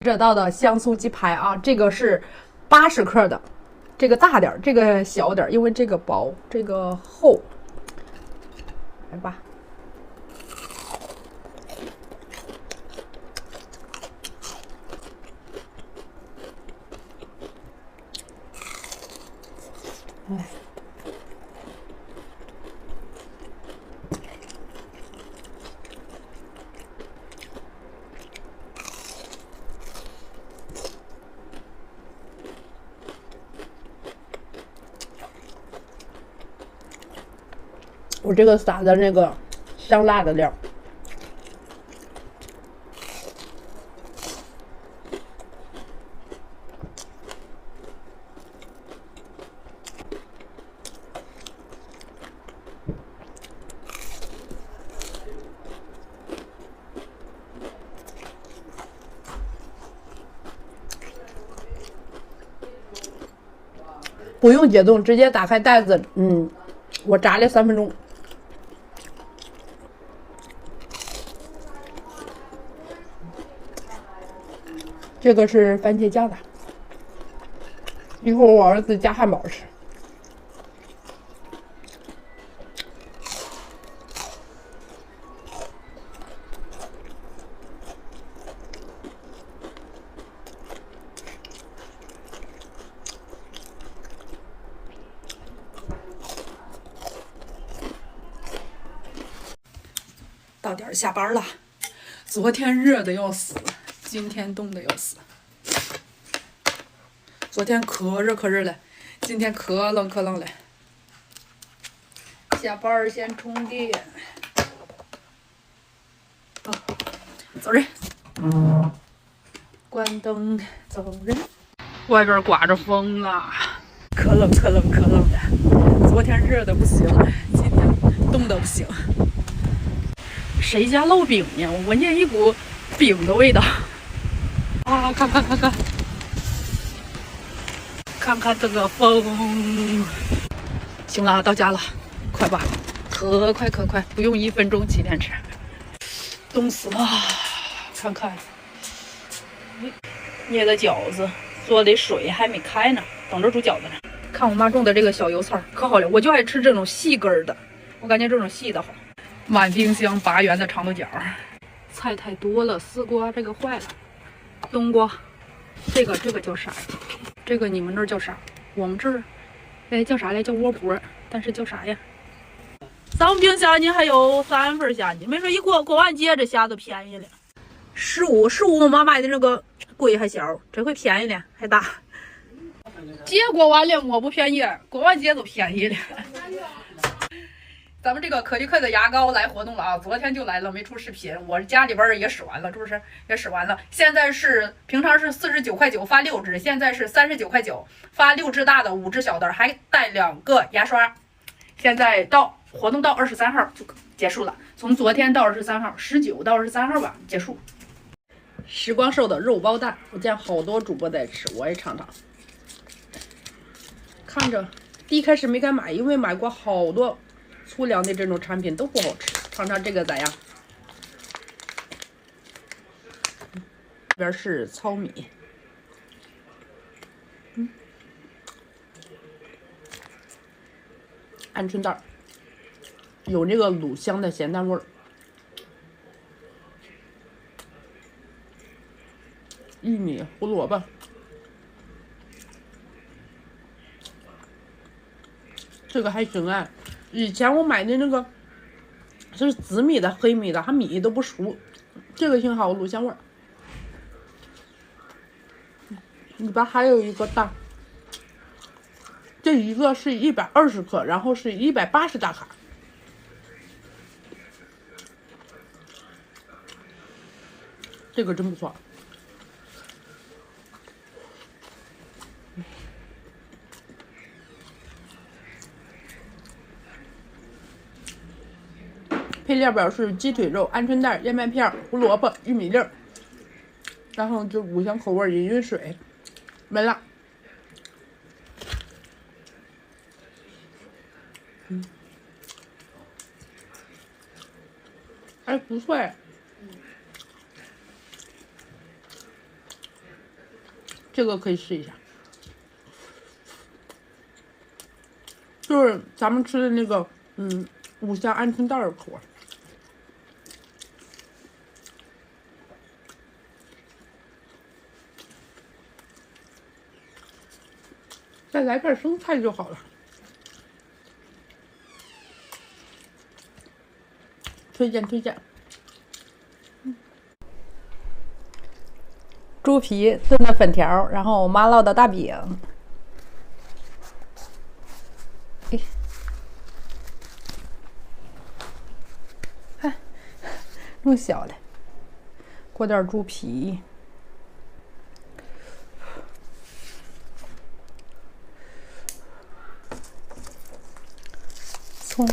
这道的香酥鸡排啊，这个是80克的，这个大点儿，这个小点儿，因为这个薄，这个厚。来吧，哎。我这个撒的那个香辣的料，不用解冻，直接打开袋子，我炸了3分钟。这个是番茄酱的，一会儿我儿子加汉堡吃。到点儿下班了，昨天热的要死，今天冻的要死。昨天可热了，今天可冷了。下班先充电。走人。关灯，走人。外边刮着风啊，可冷的。昨天热的不行，今天冻的不行。谁家烙饼呢？我闻见一股饼的味道。啊，看这个风。行了，到家了，快吧，可快，不用1分钟起电池。冻死了，看，捏的饺子，做的水还没开呢，等着煮饺子呢。看我妈种的这个小油菜可好了，我就爱吃这种细根的，我感觉这种细的好。满冰箱8元的长豆角，菜太多了，丝瓜这个坏了，冬瓜，这个叫啥呀？这个你们那儿叫啥？我们这儿，叫啥来？叫窝脖，但是叫啥呀？咱们冰箱呢还有3份虾呢，没说一过完节这虾都便宜了，15，我妈买的那个贵还小，这回便宜了还大。节过完了我不便宜，过完节都便宜了。咱们这个可丽克的牙膏来活动了啊！昨天就来了，没出视频。我家里边也使完了，是不是？也使完了。现在是平常是49块9发6支，现在是39块9发6支大的，5支小的，还带2个牙刷。现在活动到23号就结束了，从昨天到23号，19到23号吧结束。时光寿的肉包蛋，我见好多主播在吃，我也尝尝。看着一开始没敢买，因为买过好多粗粮的这种产品都不好吃，尝尝这个咋样？这边是糙米，鹌鹑蛋，有这个卤香的咸淡味儿。玉米、胡萝卜，这个还行哎。以前我买的那个是紫米的、黑米的，它米都不熟，这个挺好，卤香味儿。里边还有一个蛋，这一个是120克，然后是180大卡。这个真不错。配料表是鸡腿肉、鹌鹑蛋、燕麦片、胡萝卜、玉米粒儿，然后就5香口味饮用水，没了。哎，不错哎。这个可以试一下，就是咱们吃的那个五香鹌鹑蛋的口味。再来片生菜就好了。推荐推荐。猪皮炖的粉条，然后我妈烙的大饼。看，弄小的，裹点猪皮。葱，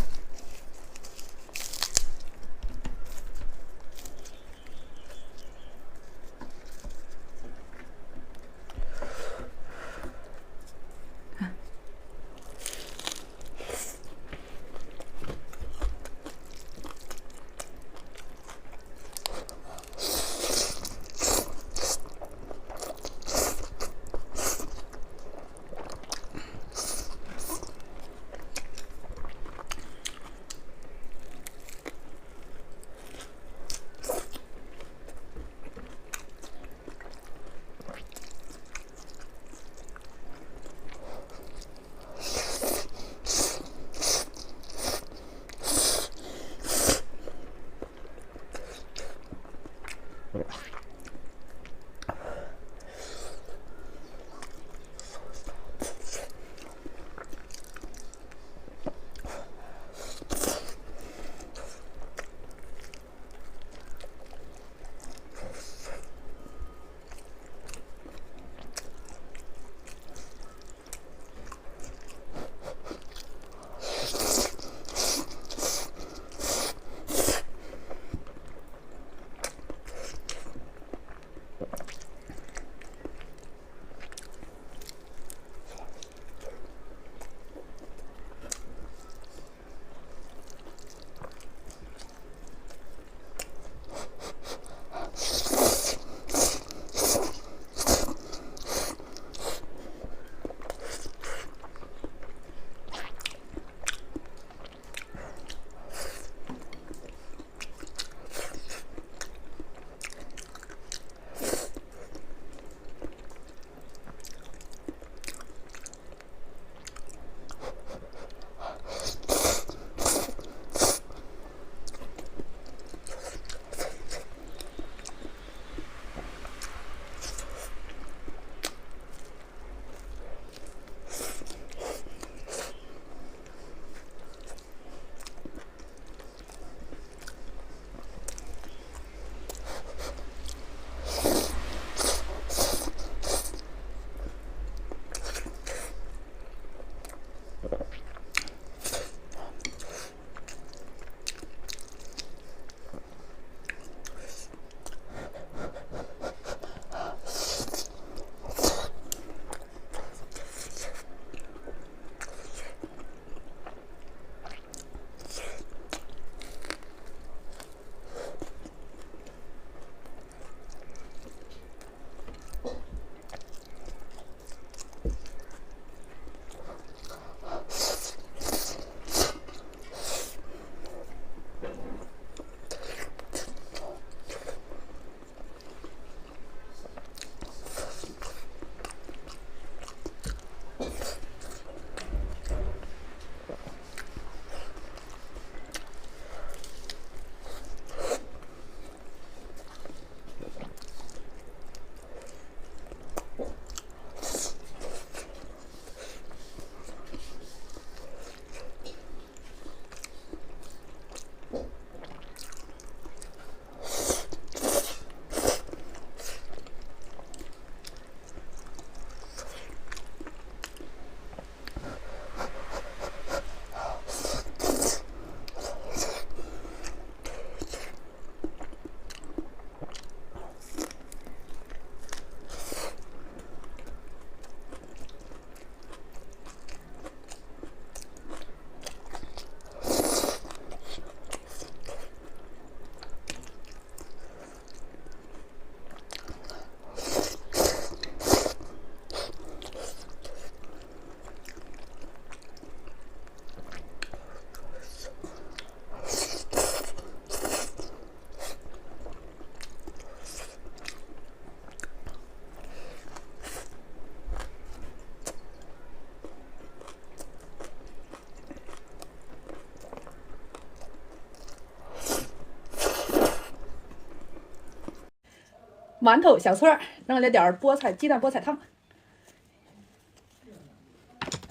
馒头小撮，弄了点菠菜鸡蛋菠菜汤，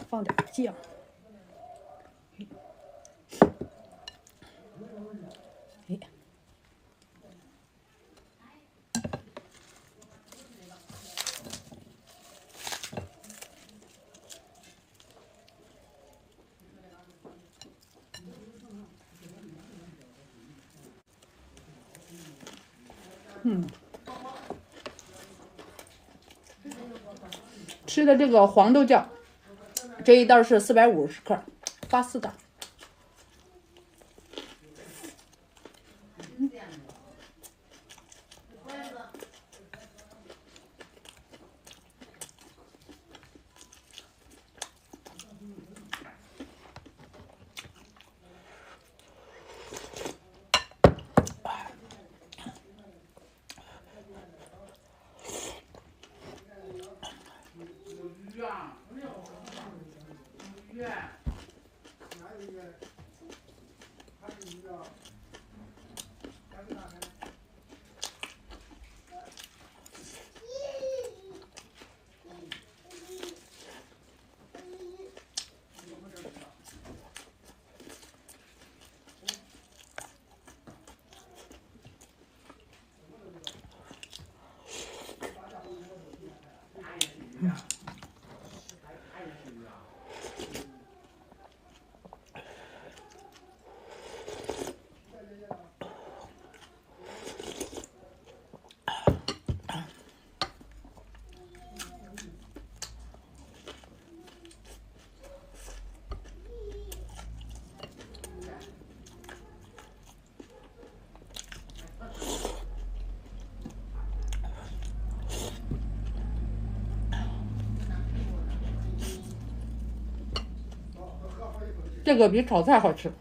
放点酱。吃的这个黄豆酱，这一袋是450克，发4袋。这个比炒菜好吃。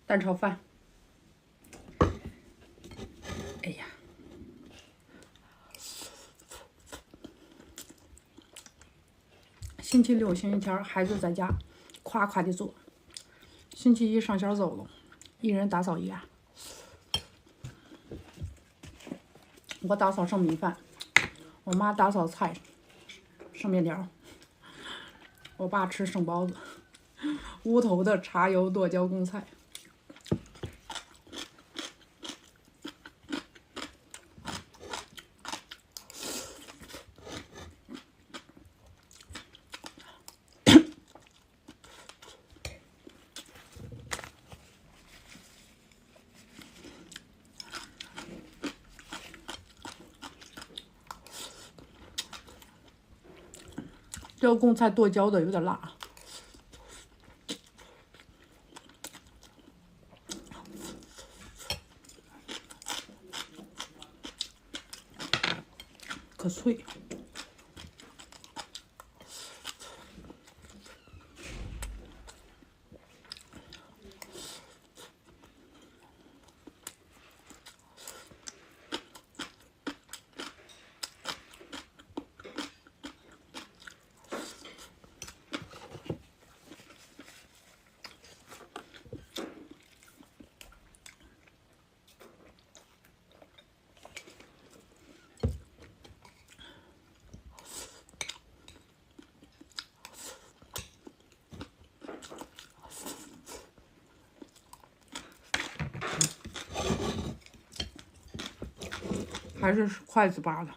蛋炒饭。哎呀，星期六、星期天孩子在家，夸夸的做。星期一上学走了，一人打扫一样。我打扫剩米饭，我妈打扫菜剩面条，我爸吃剩包子，屋头的茶油剁椒贡菜。这个贡菜剁椒的有点辣。可脆。还是筷子扒的。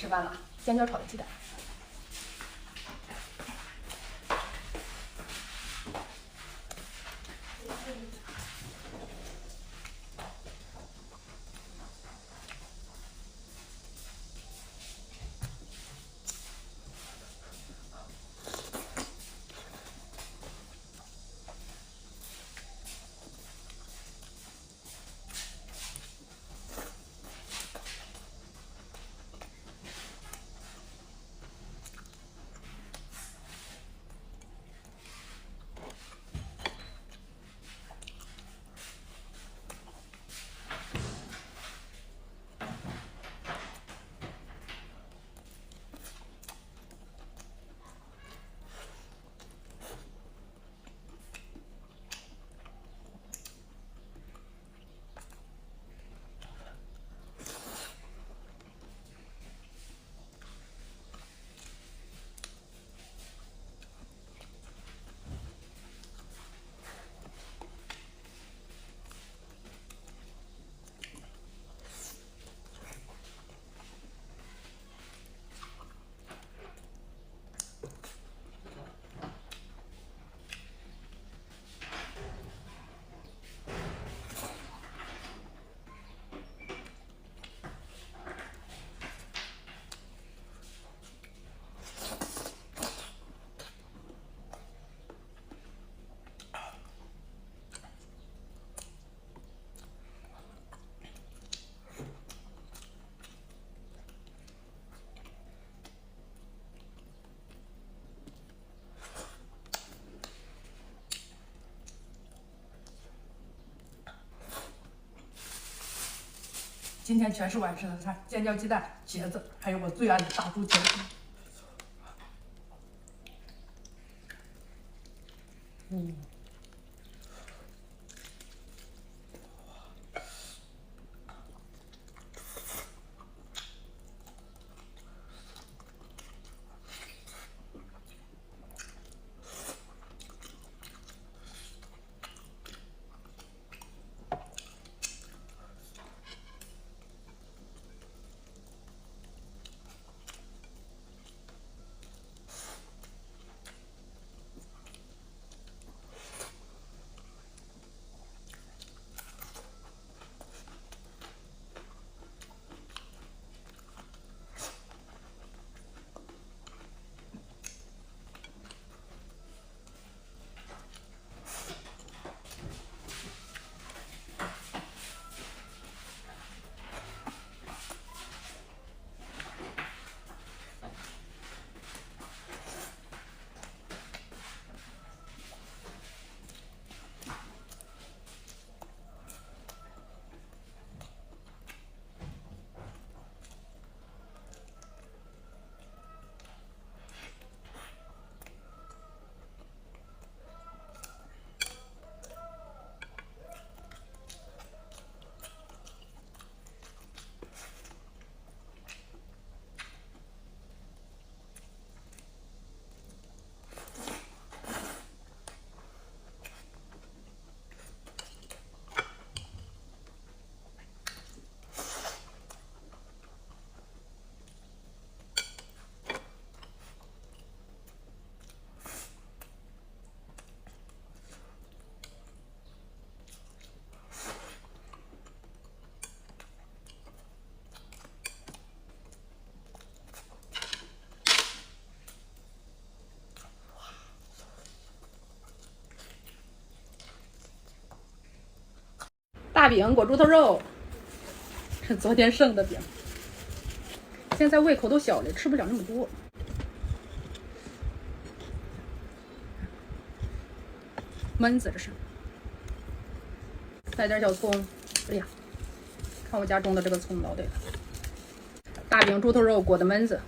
吃饭了，尖椒炒的鸡蛋。今天全是我爱吃的菜，尖椒鸡蛋、茄子，还有我最爱的大猪蹄儿。大饼裹猪头肉，是昨天剩的饼，现在胃口都小了，吃不了那么多。焖子这是，来点小葱。哎呀，看我家种的这个葱老得了。大饼猪头肉裹的焖子。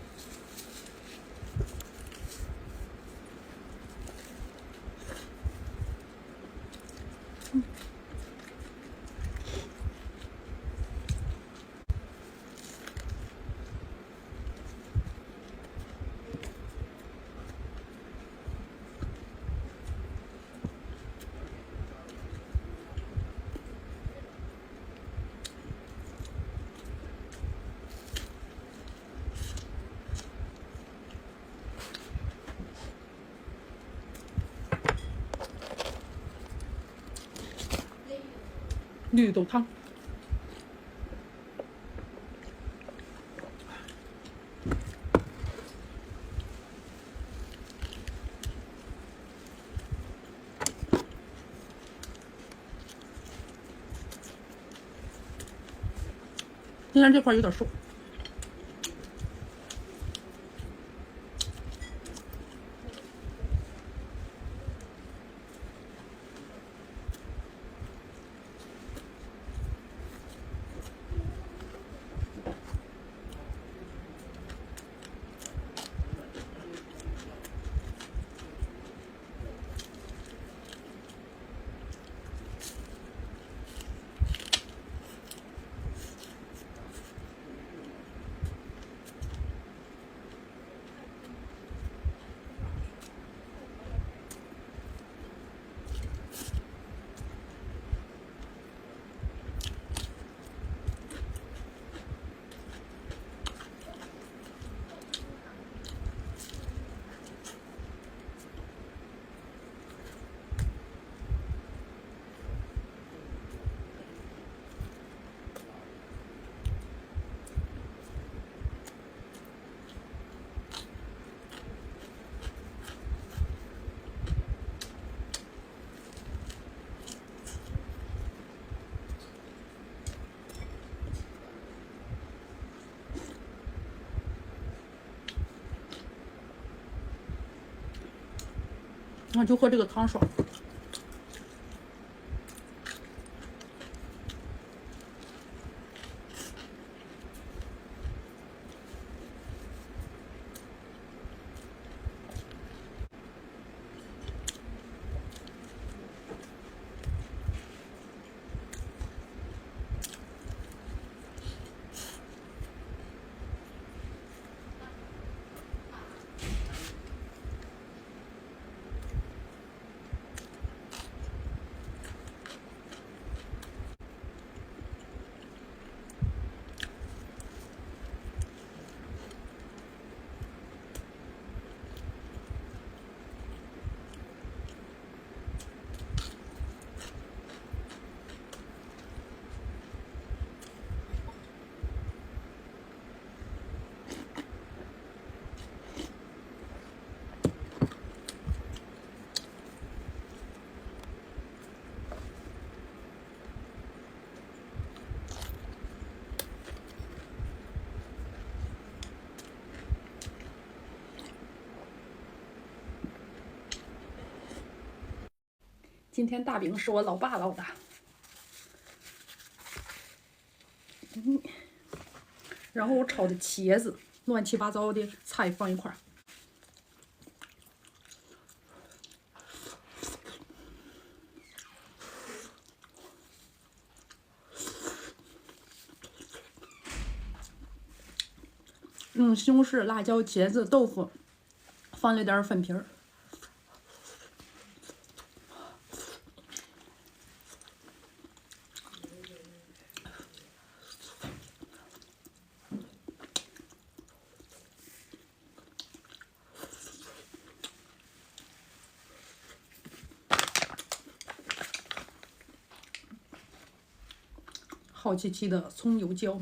绿豆汤，今天这块有点瘦。那就喝这个汤爽。今天大饼是我老爸烙的。然后我炒的茄子，乱七八糟的菜放一块儿。西红柿、辣椒、茄子、豆腐，放了点粉皮儿。好气气的葱油椒。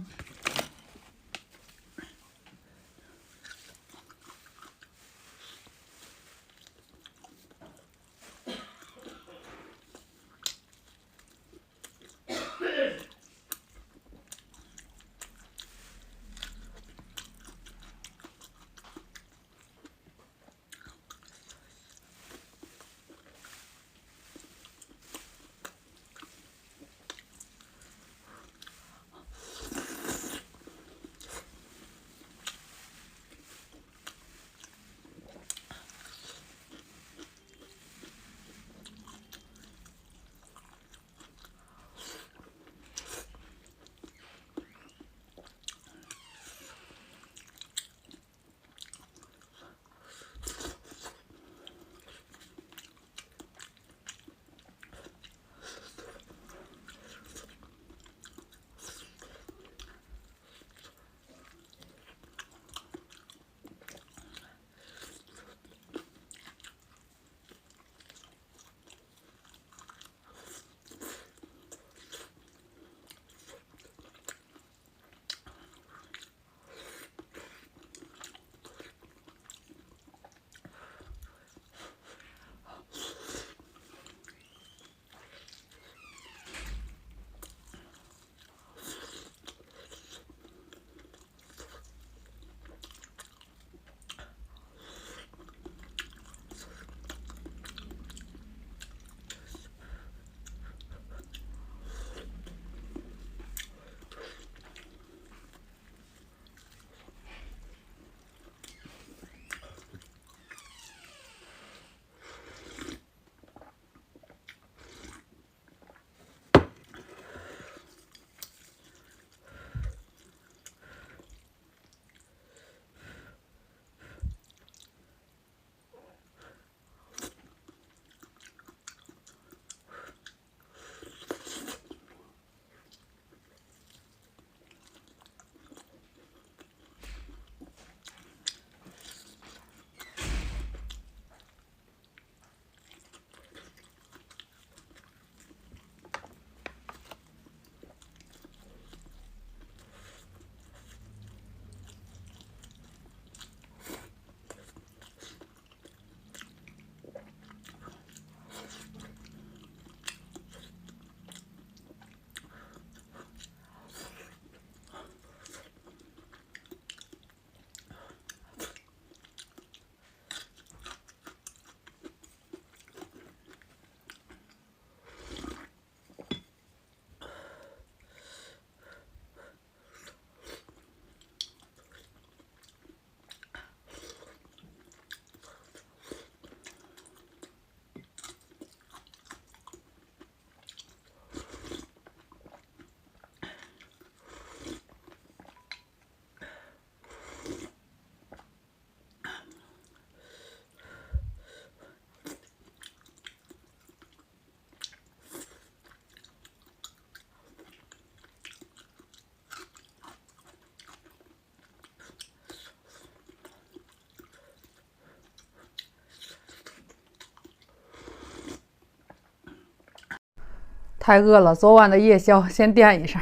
太饿了，昨晚的夜宵先垫一下。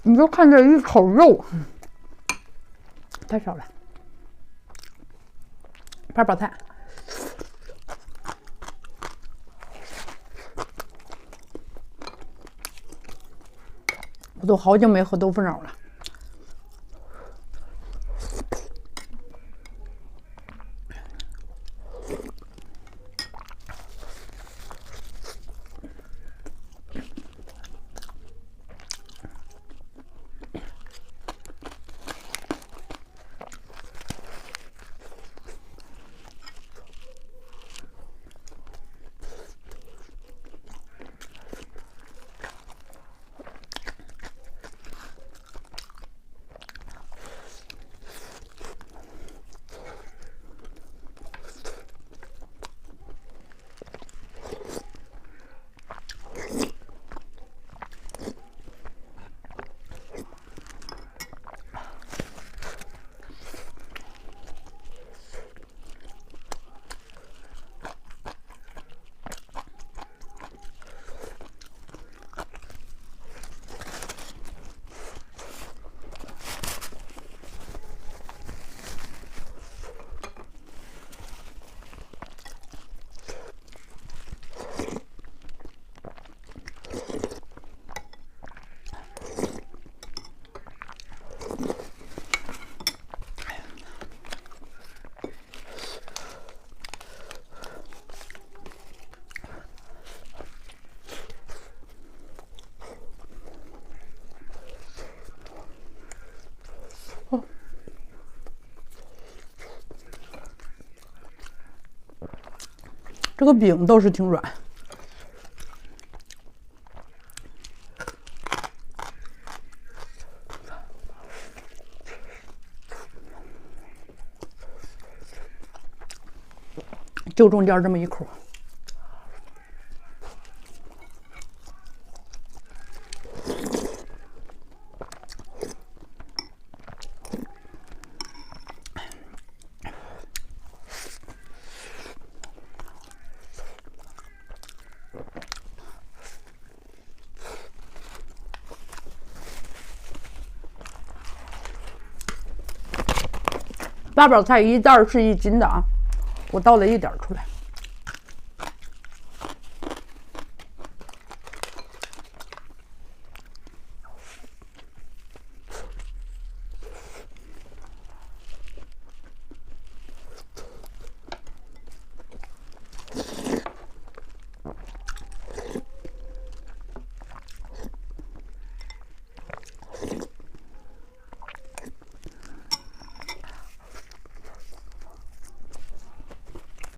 你就看这一口肉，太少了。盘宝菜，我都好久没喝豆腐脑了。这个饼倒是挺软。就中间这么一口。八宝菜一袋是1斤的啊，我倒了1点出来。